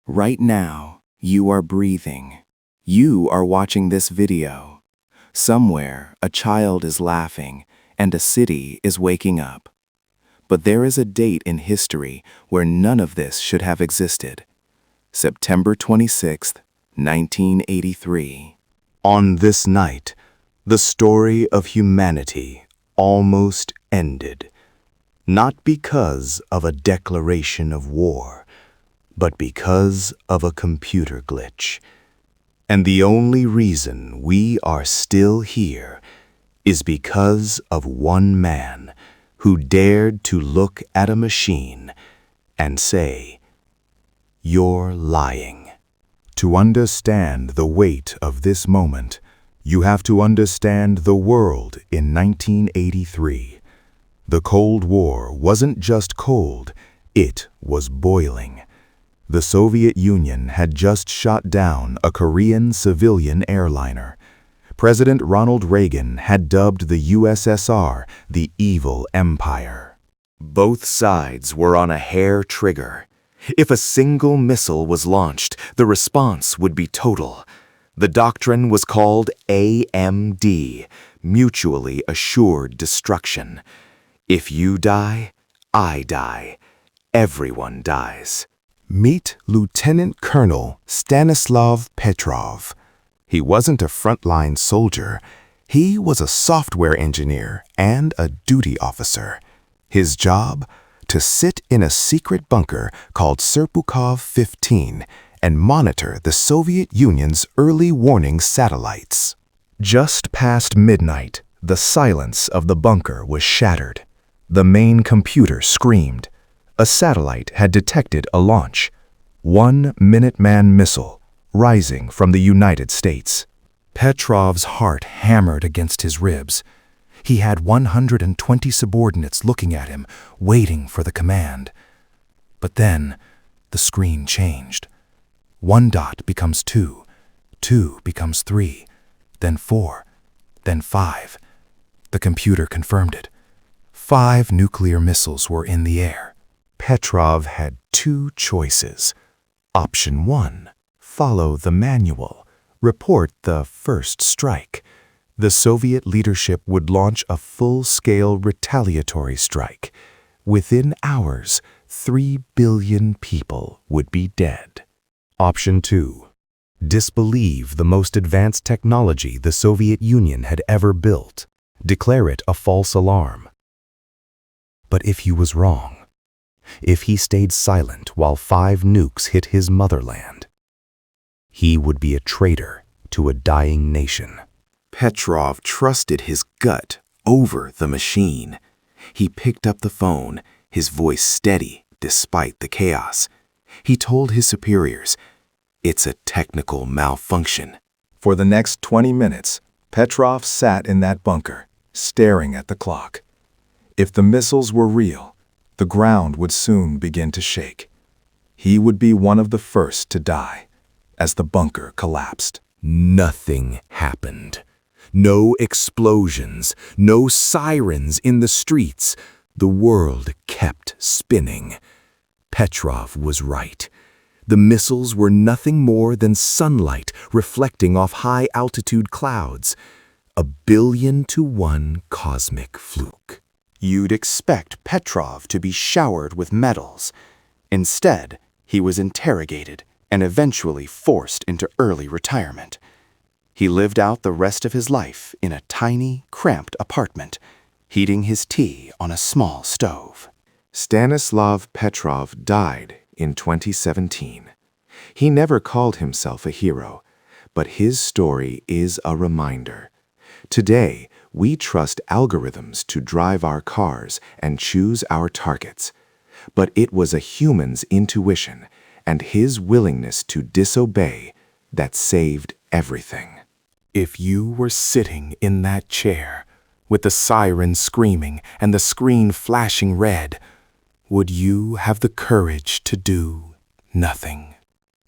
Right now, you are breathing. You are watching this video. Somewhere, a child is laughing, and a city is waking up. But there is a date in history where none of this should have existed. September 26th, 1983. On this night, the story of humanity almost ended, not because of a declaration of war, but because of a computer glitch. And the only reason we are still here is because of one man who dared to look at a machine and say, "You're lying." To understand the weight of this moment, you have to understand the world in 1983. The Cold War wasn't just cold, it was boiling. The Soviet Union had just shot down a Korean civilian airliner. President Ronald Reagan had dubbed the USSR the evil empire. Both sides were on a hair trigger. If a single missile was launched, the response would be total. The doctrine was called AMD, mutually assured destruction. If you die, I die. Everyone dies. Meet Lieutenant Colonel Stanislav Petrov. He wasn't a frontline soldier. He was a software engineer and a duty officer. His job? To sit in a secret bunker called Serpukhov 15 and monitor the Soviet Union's early warning satellites. Just past midnight, the silence of the bunker was shattered. The main computer screamed. A satellite had detected a launch. One Minuteman missile, rising from the United States. Petrov's heart hammered against his ribs. He had 120 subordinates looking at him, waiting for the command. But then, the screen changed. 1 dot becomes 2, 2 becomes 3, then 4, then 5. The computer confirmed it. 5 nuclear missiles were in the air. Petrov had 2 choices. Option 1, follow the manual, report the first strike. The Soviet leadership would launch a full-scale retaliatory strike. Within hours, 3 billion people would be dead. Option 2, disbelieve the most advanced technology the Soviet Union had ever built. Declare it a false alarm. But if he was wrong, if he stayed silent while 5 nukes hit his motherland, he would be a traitor to a dying nation. Petrov trusted his gut over the machine. He picked up the phone, his voice steady despite the chaos. He told his superiors, "It's a technical malfunction." For the next 20 minutes, Petrov sat in that bunker, staring at the clock. If the missiles were real, the ground would soon begin to shake. He would be one of the first to die as the bunker collapsed. Nothing happened. No explosions, no sirens in the streets. The world kept spinning. Petrov was right. The missiles were nothing more than sunlight reflecting off high-altitude clouds. A 1,000,000,000 cosmic fluke. You'd expect Petrov to be showered with medals. Instead, he was interrogated and eventually forced into early retirement. He lived out the rest of his life in a tiny, cramped apartment, heating his tea on a small stove. Stanislav Petrov died in 2017. He never called himself a hero, but his story is a reminder. Today, we trust algorithms to drive our cars and choose our targets. But it was a human's intuition and his willingness to disobey that saved everything. If you were sitting in that chair, with the siren screaming and the screen flashing red, would you have the courage to do nothing?